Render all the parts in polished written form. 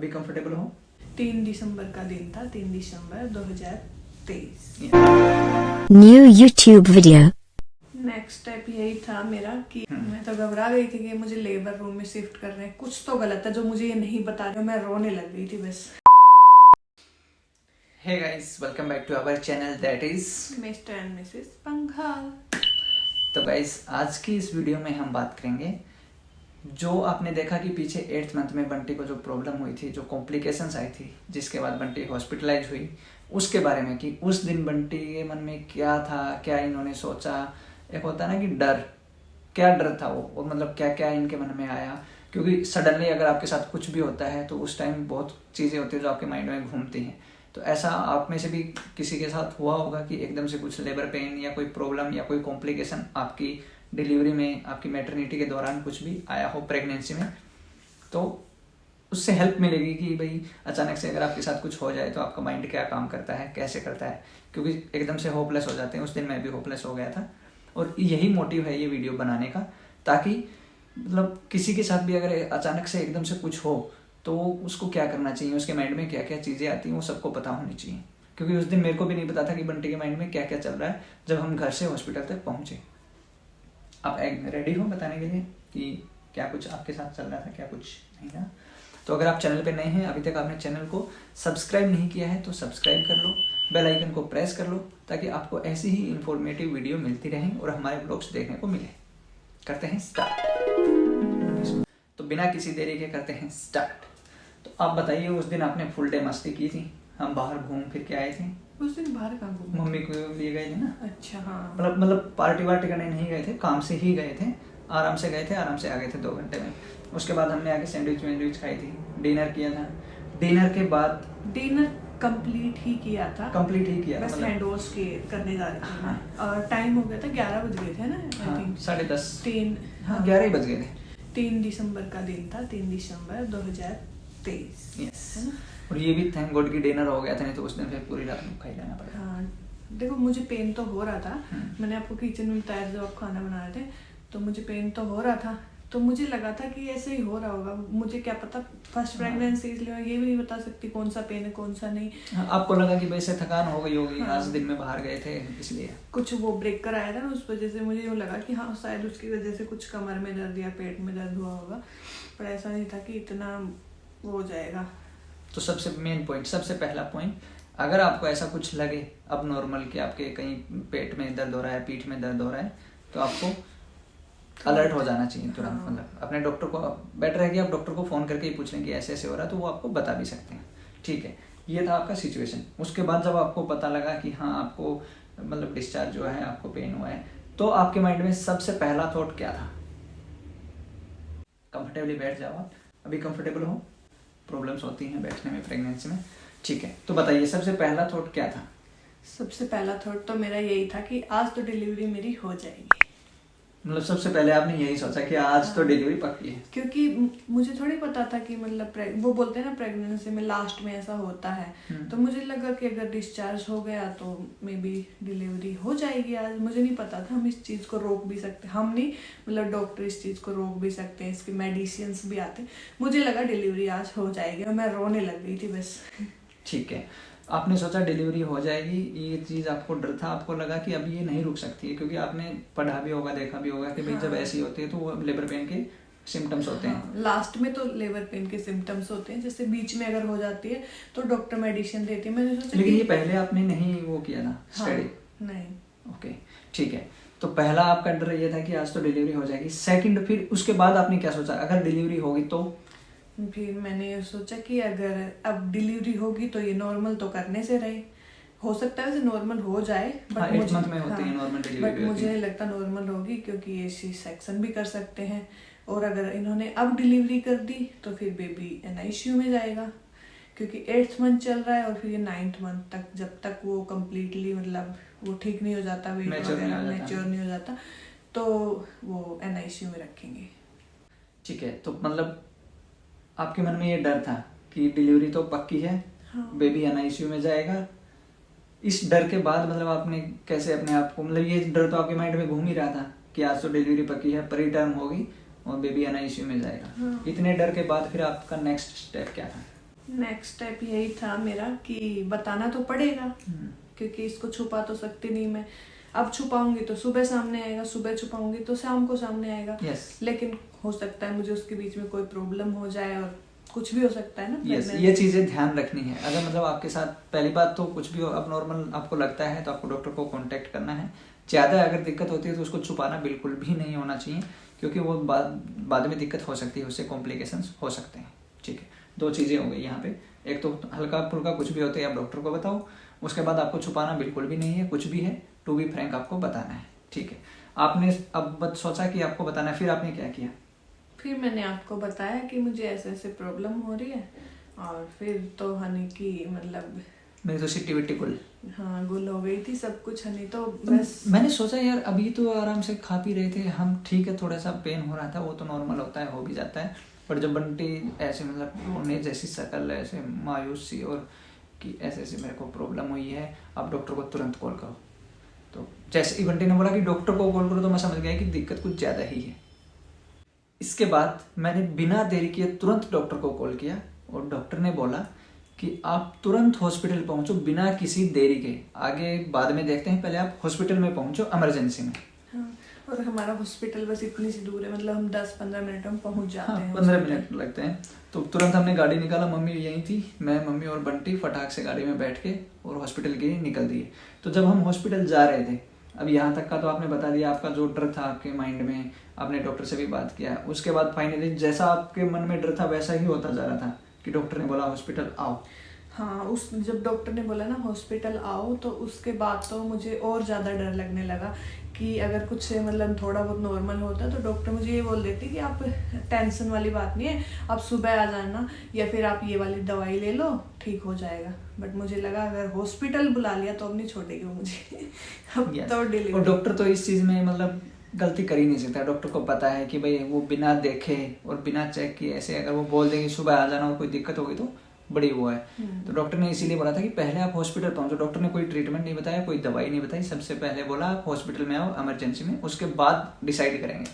अभी कंफर्टेबल हो? 3 दिसंबर का दिन था, 3 दिसंबर 2023। New YouTube video. Next step यही था मेरा कि मैं तो घबरा गई थी कि मुझे लेबर रूम में शिफ्ट कर रहे हैं, कुछ तो गलत है जो मुझे ये नहीं बता रहे। मैं रोने लग गई थी बस। Hey guys, welcome back to our channel that is Mr and Mrs Panghal. तो गाइस, आज की इस वीडियो में हम बात करेंगे जो आपने देखा कि पीछे 8th मंथ में बंटी को जो प्रॉब्लम हुई थी, जो कॉम्प्लिकेशंस आई थी, जिसके बाद बंटी हॉस्पिटलाइज हुई, उसके बारे में कि उस दिन बंटी के मन में क्या था, क्या इन्होंने सोचा। एक होता है ना कि डर, क्या डर था वो मतलब क्या क्या इनके मन में आया, क्योंकि सडनली अगर आपके साथ कुछ भी होता है तो उस टाइम बहुत चीज़ें होती है जो आपके माइंड में घूमती हैं। तो ऐसा आप में से भी किसी के साथ हुआ होगा कि एकदम से कुछ लेबर पेन या कोई प्रॉब्लम या कोई कॉम्प्लिकेशन आपकी डिलीवरी में, आपकी मैटरनिटी के दौरान कुछ भी आया हो प्रेगनेंसी में, तो उससे हेल्प मिलेगी कि भाई अचानक से अगर आपके साथ कुछ हो जाए तो आपका माइंड क्या काम करता है, कैसे करता है, क्योंकि एकदम से होपलेस हो जाते हैं। उस दिन मैं भी होपलेस हो गया था और यही मोटिव है ये वीडियो बनाने का, ताकि मतलब किसी के साथ भी अगर अचानक से एकदम से कुछ हो तो उसको क्या करना चाहिए, उसके माइंड में क्या क्या चीज़ें आती हैं, वो सबको पता होनी चाहिए। क्योंकि उस दिन मेरे को भी नहीं पता था कि बंटी के माइंड में क्या क्या चल रहा है जब हम घर से हॉस्पिटल तक पहुंचे। आप रेडी हो बताने के लिए कि क्या कुछ आपके साथ चल रहा था, क्या कुछ नहीं था? तो अगर आप चैनल पे नए हैं, अभी तक आपने चैनल को सब्सक्राइब नहीं किया है तो सब्सक्राइब कर लो, बेल आइकन को प्रेस कर लो, ताकि आपको ऐसी ही इंफॉर्मेटिव वीडियो मिलती रहें और हमारे ब्लॉग्स देखने को मिले। करते हैं स्टार्ट। तो बिना किसी देरी के करते हैं स्टार्ट। तो आप बताइए, उस दिन आपने फुल डे मस्ती की थी, हम बाहर घूम फिर के आए थे। उस दिन बाहर कहाँ घूमे? मम्मी को लिए गए थे ना। अच्छा हाँ। मतलब पार्टी वार्टी करने नहीं गए थे, काम से ही गए थे, आराम से गए थे, आराम से आ गए थे 2 घंटे में। उसके बाद हमने आके सैंडविच खाई थी, डिनर किया था। डिनर के बाद डिनर कंप्लीट ही किया था, कंप्लीट ही किया बस मतलब हैंड वॉश के करने जा रही थी मैं। हाँ। और टाइम हो गया था 11 बज गए थे ना, आई थिंक 10:30 3 हाँ 11 ही बज गए थे। 3 दिसंबर का दिन था, 3 दिसंबर 2023। यस, है ना? और ये भी थैंक गॉड की डिनर हो गया था, नहीं तो उस दिन फिर पूरी रात भूखा ही रहना पड़ा। हाँ, देखो मुझे पेन तो हो रहा था। मैंने आपको किचन में बताया जब आप खाना बना रहे थे, तो मुझे पेन तो हो रहा था। तो मुझे लगा था कि ऐसे ही हो रहा होगा, मुझे क्या पता, फर्स्ट प्रेगनेंसी, इसलिए मैं ये भी नहीं बता सकती कौन सा पेन है कौन सा नहीं। आपको लगा कि वैसे थकान हो गई होगी, हाँ। आज दिन में बाहर गए थे इसलिए कुछ वो ब्रेकर आया था ना, उस वजह से मुझे यूँ लगा कि हाँ शायद उसकी वजह से कुछ कमर में दर्द या पेट में दर्द हुआ होगा, पर ऐसा नहीं था कि इतना वो हो जाएगा। तो सबसे मेन पॉइंट, सबसे पहला पॉइंट, अगर आपको ऐसा कुछ लगे अब नॉर्मल कि आपके कहीं पेट में दर्द हो रहा है, पीठ में दर्द हो रहा है, तो आपको अलर्ट हो जाना चाहिए तुरंत। हाँ। मतलब अपने डॉक्टर को, बेटर है कि आप डॉक्टर को फ़ोन करके ही पूछ लें कि ऐसे ऐसे हो रहा है, तो वो आपको बता भी सकते हैं। ठीक है, ये था आपका सिचुएशन। उसके बाद जब आपको पता लगा कि हाँ आपको मतलब डिस्चार्ज हुआ है, आपको पेन हुआ है, तो आपके माइंड में सबसे पहला थॉट क्या था? कंफर्टेबली बैठ जाओ आप, अभी कंफर्टेबल हो, प्रॉब्लम्स होती हैं बैठने में प्रेगनेंसी में। ठीक है, तो बताइए सबसे पहला थॉट क्या था? सबसे पहला थॉट तो मेरा यही था कि आज तो डिलीवरी मेरी हो जाएगी। मतलब सबसे पहले आपने यही सोचा कि आज तो डिलीवरी पक्की है? क्योंकि मुझे थोड़ी पता था कि मतलब वो बोलते हैं ना प्रेगनेंसी में लास्ट में ऐसा होता है। तो मुझे लगा कि अगर डिस्चार्ज हो गया तो मे बी डिलीवरी हो जाएगी आज। मुझे नहीं पता था हम इस चीज़ को रोक भी सकते, हम नहीं मतलब डॉक्टर इस चीज़ को रोक भी सकते हैं, इसके मेडिसिन्स भी आते हैं। मुझे लगा डिलीवरी आज हो जाएगी और मैं रोने लग गई थी बस। ठीक है, आपने सोचा डिलीवरी हो जाएगी, ये चीज़ आपको डर था, आपको लगा कि अब ये नहीं रुक सकती है, क्योंकि आपने पढ़ा भी होगा, देखा भी होगा कि भाई जब ऐसी होती है तो वो लेबर पेन के सिम्टम्स होते हैं। लास्ट में तो लेबर पेन के सिम्टम्स होते हैं, जैसे बीच में अगर हो जाती है तो डॉक्टर मेडिसिन देती है। मैंने सोचा लेकिन ये पहले आपने नहीं वो किया था स्टडी? नहीं। ओके, ठीक है। तो पहला आपका डर ये था कि आज तो डिलीवरी हो जाएगी। सेकंड, फिर उसके बाद आपने क्या सोचा, अगर डिलीवरी होगी तो? फिर मैंने ये सोचा कि अगर अब डिलीवरी होगी तो ये नॉर्मल तो करने से रहे, हो सकता है वैसे नॉर्मल हो जाए, बट 8 मंथ में होती है नॉर्मल डिलीवरी, बट मुझे नहीं लगता नॉर्मल होगी, क्योंकि ये सी सेक्शन भी कर सकते हैं। और अगर इन्होंने अब डिलीवरी कर दी तो फिर बेबी NICU में जाएगा, क्योंकि 8th मंथ चल रहा है और फिर ये 9th मंथ तक, जब तक वो कम्प्लीटली मतलब वो ठीक नहीं हो जाता, वेट वगैरह मैच्योर नहीं हो जाता, तो वो NICU में रखेंगे। ठीक है, तो मतलब आपके मन में ये डर था कि डिलीवरी तो पक्की है, हाँ। बेबी NICU में जाएगा। इस डर के बाद मतलब आपने कैसे अपने आप को, मतलब ये डर तो आपके माइंड में घूम ही रहा था कि आज तो डिलीवरी पक्की है, प्री टर्म होगी और बेबी NICU में जाएगा। हाँ। इतने डर के बाद फिर आपका नेक्स्ट स्टेप क्या था? नेक्स्ट स्टेप यही था मेरा कि बताना तो पड़ेगा, क्योंकि इसको छुपा तो सकती नहीं मैं। अब छुपाऊंगी तो सुबह सामने आएगा, सुबह छुपाऊंगी तो शाम को सामने आएगा। लेकिन हो सकता है मुझे उसके बीच में कोई प्रॉब्लम हो जाए और कुछ भी हो सकता है ना। ये चीजें ध्यान रखनी है। अगर मतलब आपके साथ पहली बात तो कुछ भी अब नॉर्मल आपको लगता है तो आपको डॉक्टर को कांटेक्ट करना है। ज्यादा अगर दिक्कत होती है तो उसको छुपाना बिल्कुल भी नहीं होना चाहिए, क्योंकि वो बाद में दिक्कत हो सकती है, उससे कॉम्प्लिकेशंस हो सकते हैं। ठीक है, 2 चीजें हो गई यहाँ पे। एक तो हल्का फुल्का कुछ भी होता है आप डॉक्टर को बताओ, उसके बाद आपको छुपाना बिल्कुल भी नहीं है, कुछ भी है टू बी फ्रैंक आपको बताना है। ठीक है, आपने अब सोचा कि आपको बताना है, फिर आपने क्या किया? फिर मैंने आपको बताया कि मुझे ऐसे ऐसे प्रॉब्लम हो रही है, और फिर तो हनी की मतलब मेरी तो सिट्टी विट्टी गुल, हाँ गुल हो गई थी सब कुछ। हनी तो बस मैंने सोचा यार अभी तो आराम से खा पी रहे थे हम, ठीक है थोड़ा सा पेन हो रहा था, वो तो नॉर्मल होता है, हो भी जाता है। पर जब बंटी ऐसे मतलब रोने जैसी शक्ल, ऐसे मायूस सी, और कि ऐसे ऐसे मेरे को प्रॉब्लम हुई है, आप डॉक्टर को तुरंत कॉल करो। तो जैसे ही बंटी ने बोला कि डॉक्टर को कॉल करो तो मैं समझ गया कि दिक्कत कुछ ज़्यादा ही है। इसके बाद मैंने बिना देरी किए तुरंत डॉक्टर को कॉल किया, और डॉक्टर ने बोला कि आप तुरंत हॉस्पिटल पहुंचो बिना किसी देरी के। आगे बाद में देखते हैं, पहले आप हॉस्पिटल में पहुंचो इमरजेंसी में। हाँ, और हमारा हॉस्पिटल बस इतनी सी दूर है, मतलब हम 10-15 मिनट में पहुंच जाते हैं। 15 मिनट लगते हैं। तो तुरंत हमने गाड़ी निकाला, मम्मी यहीं थी, मैं, मम्मी और बंटी फटाक से गाड़ी में बैठ के और हॉस्पिटल के लिए निकल दिए। तो जब हम हॉस्पिटल जा रहे थे, अब यहाँ तक का तो आपने बता दिया, आपका जो डर था आपके माइंड में, आपने डॉक्टर से भी बात किया। उसके बाद फाइनली जैसा आपके मन में डर था वैसा ही होता जा रहा था कि डॉक्टर ने बोला हॉस्पिटल आओ। हाँ, उस जब डॉक्टर ने बोला ना हॉस्पिटल आओ, तो उसके बाद तो मुझे और ज़्यादा डर लगने लगा कि अगर कुछ मतलब थोड़ा बहुत नॉर्मल होता तो डॉक्टर मुझे ये बोल देती कि आप टेंशन वाली बात नहीं है, आप सुबह आ जाना या फिर आप ये वाली दवाई ले लो, ठीक हो जाएगा। बट मुझे लगा अगर हॉस्पिटल बुला लिया तो अब नहीं छोड़ेगी वो मुझे। अब तो डिलीवरी। और डॉक्टर तो इस चीज़ में मतलब गलती कर ही नहीं सकता। डॉक्टर को पता है कि भाई वो बिना देखे और बिना चेक किए ऐसे अगर वो बोल देंगे सुबह आ जाना और कोई दिक्कत होगी तो बड़ी वो है। तो डॉक्टर ने इसीलिए बोला था कि पहले आप हॉस्पिटल पहुंचो। डॉक्टर ने कोई ट्रीटमेंट नहीं बताया, कोई दवाई नहीं बताई, सबसे पहले बोला आप हॉस्पिटल में आओ इमरजेंसी में, उसके बाद डिसाइड करेंगे।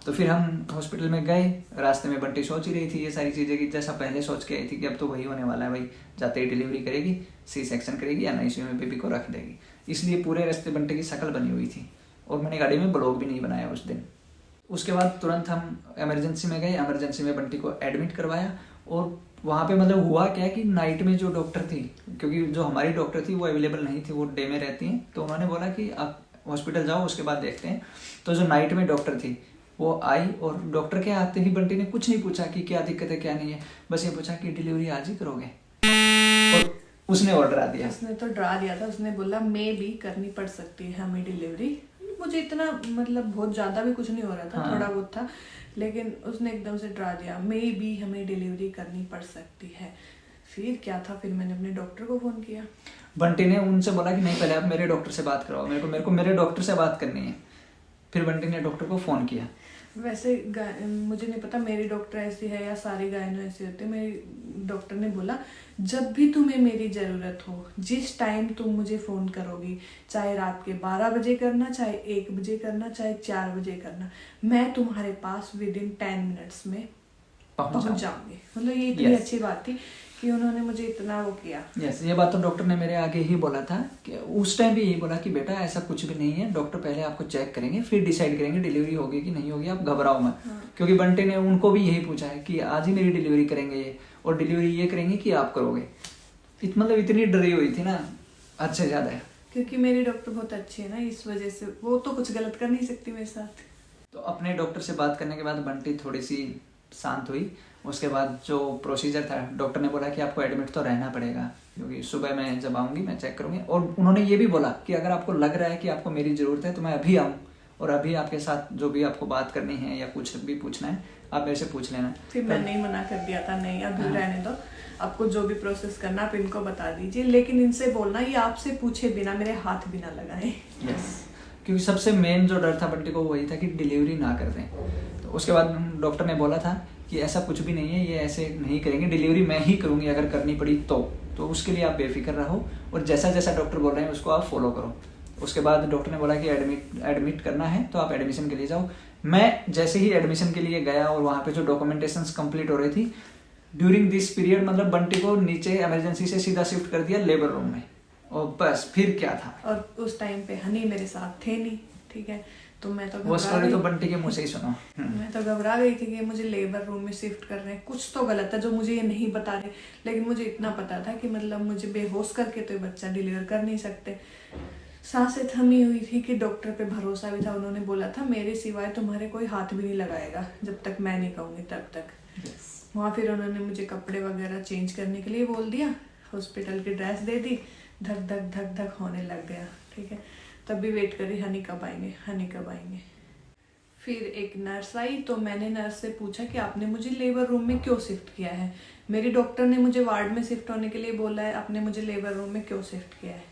तो फिर हम हॉस्पिटल में गए। रास्ते में बंटी सोच ही रही थी ये सारी चीज़ें कि जैसा पहले सोच के आई थी कि अब तो वही होने वाला है भाई, जाते ही डिलीवरी करेगी, सी सेक्शन करेगी या ICU में बेबी को रख देगी। इसलिए पूरे रास्ते बंटी की शक्ल बनी हुई थी, और मैंने गाड़ी में ब्लॉग भी नहीं बनाया उस दिन। उसके बाद तुरंत हम इमरजेंसी में गए, इमरजेंसी में बंटी को एडमिट करवाया। और वहाँ पे मतलब हुआ क्या कि नाइट में जो डॉक्टर थी, क्योंकि जो हमारी डॉक्टर थी वो अवेलेबल नहीं थी, वो डे में रहती हैं, तो उन्होंने बोला कि आप हॉस्पिटल जाओ उसके बाद देखते हैं। तो जो नाइट में डॉक्टर थी वो आई, और डॉक्टर के आते ही बंटी ने कुछ नहीं पूछा कि क्या दिक्कत है क्या नहीं है, बस ये पूछा कि डिलीवरी आज ही करोगे, और उसने और डरा दिया। उसने तो डरा दिया था, उसने बोला मे भी करनी पड़ सकती है हमें डिलीवरी। मुझे इतना मतलब बहुत ज़्यादा भी कुछ नहीं हो रहा था, हाँ। थोड़ा बहुत था, लेकिन उसने एकदम से डरा दिया, मे भी हमें डिलीवरी करनी पड़ सकती है। फिर क्या था, फिर मैंने अपने डॉक्टर को फ़ोन किया। बंटी ने उनसे बोला कि नहीं पहले आप मेरे डॉक्टर से बात कराओ, मेरे को मेरे डॉक्टर से बात करनी है। फिर बंटी ने डॉक्टर को फ़ोन किया। वैसे मुझे नहीं पता मेरी डॉक्टर ऐसी है या सारी गायनो ऐसी होती है। मेरी डॉक्टर ने बोला जब भी तुम्हें मेरी ज़रूरत हो, जिस टाइम तुम मुझे फ़ोन करोगी, चाहे रात के 12 बजे करना, चाहे 1 बजे करना, चाहे 4 बजे करना, मैं तुम्हारे पास विदिन 10 मिनट्स में पहुंच जाऊंगी। मतलब ये इतनी अच्छी बात थी कि उन्होंने मुझे इतना वो किया। ये बात तो डॉक्टर ने मेरे आगे ही बोला था कि उस टाइम भी यही बोला कि बेटा ऐसा कुछ भी नहीं है, डॉक्टर पहले आपको चेक करेंगे फिर डिसाइड करेंगे डिलीवरी होगी कि नहीं होगी, आप घबराओ मत। हाँ। क्योंकि बंटी ने उनको भी यही पूछा है कि आज ही मेरी डिलीवरी करेंगे ये, और डिलीवरी ये करेंगे कि आप करोगे। मतलब इतनी डरी हुई थी ना, हद से ज्यादा है। क्योंकि मेरी डॉक्टर बहुत अच्छी है ना, इस वजह से वो तो कुछ गलत कर नहीं सकती मेरे साथ। तो अपने डॉक्टर से बात करने के बाद बंटी थोड़ी सी शांत हुई। उसके बाद जो प्रोसीजर था, डॉक्टर ने बोला कि आपको एडमिट तो रहना पड़ेगा, क्योंकि सुबह मैं जब आऊँगी मैं चेक करूँगी। और उन्होंने ये भी बोला कि अगर आपको लग रहा है कि आपको मेरी ज़रूरत है तो मैं अभी आऊँ, और अभी आपके साथ जो भी आपको बात करनी है या कुछ भी पूछना है आप मेरे से पूछ लेना। फिर मैंने ही मना कर दिया था, नहीं अभी रहने दो, आपको जो भी प्रोसेस करना आप इनको बता दीजिए, लेकिन इनसे बोलना ये आपसे पूछे बिना, मेरे हाथ बिना लगाए। क्योंकि सबसे मेन जो डर था बंटी को वही था कि डिलीवरी ना कर दें। तो उसके बाद डॉक्टर ने बोला था कि ऐसा कुछ भी नहीं है, ये ऐसे नहीं करेंगे, डिलीवरी मैं ही करूँगी अगर करनी पड़ी तो उसके लिए आप बेफिक्र रहो, और जैसा जैसा डॉक्टर बोल रहे हैं उसको आप फॉलो करो। उसके बाद डॉक्टर ने बोला कि एडमिट करना है तो आप एडमिशन के लिए जाओ। मैं जैसे ही एडमिशन के लिए गया और वहाँ पे जो डॉक्यूमेंटेशंस कंप्लीट हो रही थी, ड्यूरिंग दिस पीरियड मतलब बंटी को नीचे इमरजेंसी से सीधा शिफ्ट कर दिया लेबर रूम में, और बस फिर क्या था। और उस टाइम पे हनी मेरे साथ थे नहीं, ठीक है, तो मैं तो वो स्टोरी तो बंटी के मुंह से ही सुनो। मैं तो घबरा गई थी कि मुझे लेबर रूम में शिफ्ट कर रहे हैं, कुछ तो गलत है जो मुझे ये नहीं बता रहे। लेकिन मुझे इतना पता था कि मतलब मुझे बेहोश करके तो ये बच्चा डिलीवर कर नहीं सकते। सांसें थमी हुई थी कि डॉक्टर पे भरोसा भी था, उन्होंने बोला था मेरे सिवाय तुम्हारे कोई हाथ भी नहीं लगाएगा जब तक मैं नहीं कहूँगी तब तक। वहाँ फिर उन्होंने मुझे कपड़े वगैरह चेंज करने के लिए बोल दिया, हॉस्पिटल की ड्रेस दे दी, धक धक धक धक होने लग गया, ठीक है। तब भी वेट करी हनी कब आएंगे, हनी कब आएंगे। फिर एक नर्स आई तो मैंने नर्स से पूछा कि आपने मुझे लेबर रूम में क्यों शिफ्ट किया है। मेरी डॉक्टर ने मुझे वार्ड में शिफ्ट होने के लिए बोला है, आपने मुझे लेबर रूम में क्यों शिफ्ट किया है।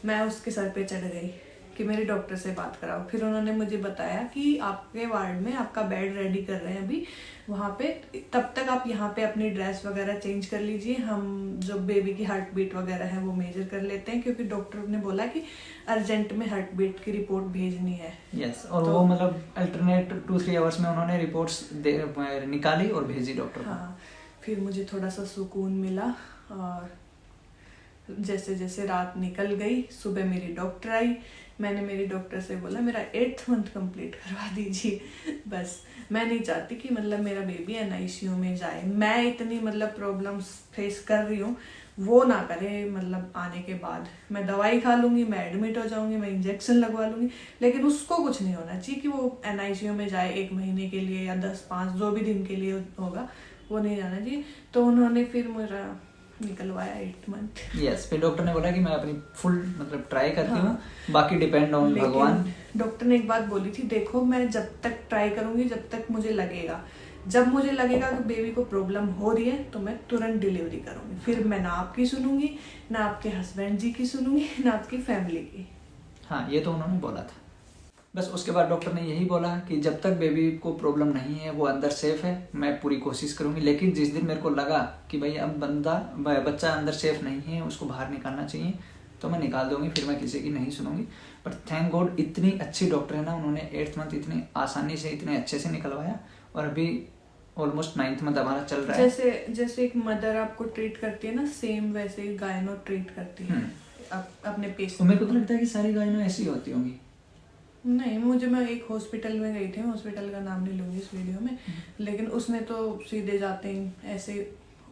मैं उसके सर पे चढ़ गई कि मेरे डॉक्टर से बात कराओ। फिर उन्होंने मुझे बताया कि आपके वार्ड में आपका बेड रेडी कर रहे हैं अभी वहाँ पे, तब तक आप यहाँ पे अपनी ड्रेस वगैरह चेंज कर लीजिए, हम जो बेबी की हार्ट बीट वगैरह है वो मेजर कर लेते हैं, क्योंकि डॉक्टर ने बोला कि अर्जेंट में हार्ट बीट की रिपोर्ट भेजनी है। यस, और तो, वो मतलब अल्टरनेट 2-3 आवर्स में उन्होंने रिपोर्ट्स निकाली और भेजी डॉक्टर को। हाँ, फिर मुझे थोड़ा सा सुकून मिला। और जैसे जैसे रात निकल गई, सुबह मेरी डॉक्टर आई, मैंने मेरी डॉक्टर से बोला मेरा 8th मंथ कंप्लीट करवा दीजिए। बस मैं नहीं चाहती कि मतलब मेरा बेबी NICU में जाए। मैं इतनी मतलब प्रॉब्लम्स फेस कर रही हूँ, वो ना करे। मतलब आने के बाद मैं दवाई खा लूँगी, मैं एडमिट हो जाऊँगी, मैं इंजेक्शन लगवा लूँगी, लेकिन उसको कुछ नहीं होना चाहिए कि वो NICU में जाए 1 महीने के लिए या 10-5 जो भी दिन के लिए होगा, वो नहीं जाना चाहिए। तो उन्होंने फिर मेरा निकलवाया 8 मंथ। यस, फिर डॉक्टर ने बोला कि मैं अपनी फुल मतलब ट्राई करती हूँ, बाकी डिपेंड ऑन भगवान। डॉक्टर ने एक बात बोली थी, देखो मैं जब तक ट्राई करूंगी जब तक मुझे लगेगा, जब मुझे लगेगा कि बेबी को प्रॉब्लम हो रही है तो मैं तुरंत डिलीवरी करूंगी। फिर मैं ना आपकी सुनूंगी, ना आपके हस्बैंड जी की सुनूंगी, ना आपकी फैमिली की। हाँ, ये तो उन्होंने बोला था। बस उसके बाद डॉक्टर ने यही बोला कि जब तक बेबी को प्रॉब्लम नहीं है, वो अंदर सेफ है, मैं पूरी कोशिश करूंगी। लेकिन जिस दिन मेरे को लगा कि भाई अब बच्चा अंदर सेफ नहीं है, उसको बाहर निकालना चाहिए, तो मैं निकाल दूंगी, फिर मैं किसी की नहीं सुनूंगी। बट थैंक गॉड इतनी अच्छी डॉक्टर है ना, उन्होंने 8th मंथ इतनी आसानी से इतने अच्छे से निकलवाया, और अभी ऑलमोस्ट 9th मंथ हमारा चल रहा है। जैसे एक मदर आपको ट्रीट करती है ना, सेम वैसे ही गायनो ट्रीट करती है अपने पेशेंट। तो मेरे को तो लगता है कि सारी गायनो ऐसी होती होंगी। नहीं, मैं एक हॉस्पिटल में गई थी, हॉस्पिटल का नाम नहीं लूंगी इस वीडियो में, लेकिन उसने तो सीधे जाते ही ऐसे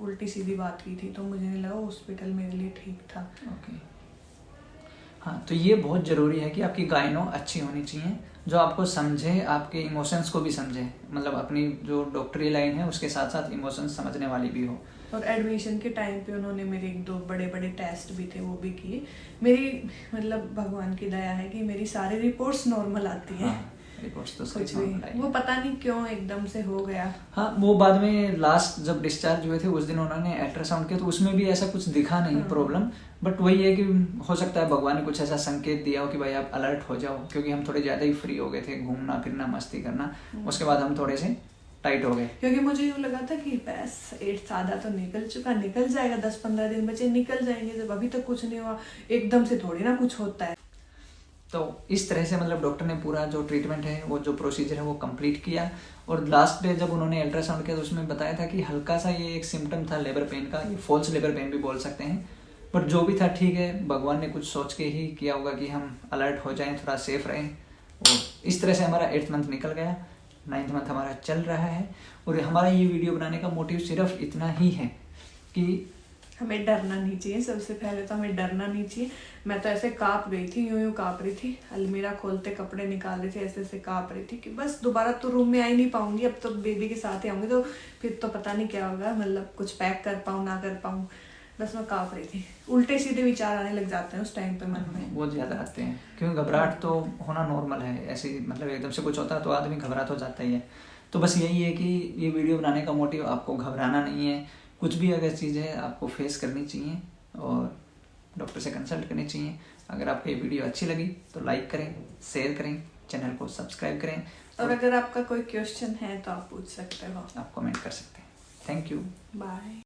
उल्टी सीधी बात की थी, तो मुझे नहीं लगा हॉस्पिटल मेरे लिए ठीक था। ओके, हाँ, तो ये बहुत ज़रूरी है कि आपकी गायनो अच्छी होनी चाहिए, जो आपको समझे, आपके इमोशंस को भी समझे, मतलब अपनी जो डॉक्टरी लाइन है उसके साथ साथ इमोशंस समझने वाली भी हो। और एडमिशन के टाइम पे उन्होंने मेरे 1-2 बड़े बड़े टेस्ट भी थे, वो भी किए। मेरी मतलब भगवान की दया है कि मेरी सारी रिपोर्ट्स नॉर्मल आती है। हाँ, रिपोर्ट्स तो कुछ भी वो पता नहीं क्यों एकदम से हो गया। हाँ, वो बाद में लास्ट जब डिस्चार्ज हुए थे उस दिन उन्होंने अल्ट्रासाउंड किया, तो उसमें भी ऐसा कुछ दिखा नहीं प्रॉब्लम। बट वही है कि हो सकता है भगवान ने कुछ ऐसा संकेत दिया हो कि भाई आप अलर्ट हो जाओ, क्योंकि हम थोड़े ज्यादा ही फ्री हो गए थे, घूमना फिरना मस्ती करना। उसके बाद हम थोड़े से टाइट हो गए, क्योंकि मुझे यूँ लगा था कि बस 8 आधा तो निकल चुका, निकल जाएगा, 10-15 दिन बचे, निकल जाएंगे। जब अभी तक कुछ नहीं हुआ, एकदम से थोड़ी ना कुछ होता है। तो इस तरह से मतलब डॉक्टर ने पूरा जो ट्रीटमेंट है, वो जो प्रोसीजर है वो कंप्लीट किया। और लास्ट डे जब उन्होंने अल्ट्रासाउंड किया तो उसमें बताया था कि हल्का सा ये एक सिम्टम था लेबर पेन का, ये फॉल्स लेबर पेन भी बोल सकते हैं। बट जो भी था ठीक है, भगवान ने कुछ सोच के ही किया होगा कि हम अलर्ट हो जाएं, थोड़ा सेफ रहें। और इस तरह से हमारा 8th मंथ निकल गया, 9th मंथ हमारा चल रहा है। और हमारा ये वीडियो बनाने का मोटिव सिर्फ इतना ही है कि हमें डरना नहीं चाहिए। सबसे पहले तो हमें डरना नहीं चाहिए। मैं तो ऐसे काँप गई थी, यूं काँप रही थी, अलमीरा खोलते कपड़े निकाल रही थी, ऐसे ऐसे काँप रही थी कि बस दोबारा तो रूम में आ ही नहीं पाऊंगी, अब तो बेबी के साथ ही आऊंगी, तो फिर तो पता नहीं क्या होगा, मतलब कुछ पैक कर पाऊँ ना कर पाऊँ, बस मैं काँप रही थी। उल्टे सीधे विचार आने लग जाते हैं उस टाइम पे मन में, बहुत ज़्यादा आते हैं, क्योंकि घबराहट तो होना नॉर्मल है। ऐसे मतलब एकदम से कुछ होता है तो आदमी घबरा तो जाता ही है। तो बस यही है कि ये वीडियो बनाने का मोटिव आपको घबराना नहीं है। कुछ भी अगर चीज़ है आपको फेस करनी चाहिए और डॉक्टर से कंसल्ट करनी चाहिए। अगर आपको ये वीडियो अच्छी लगी तो लाइक करें, शेयर करें, चैनल को सब्सक्राइब करें, और अगर आपका कोई क्वेश्चन है तो आप पूछ सकते हो, आप कमेंट कर सकते हैं। Thank you, bye.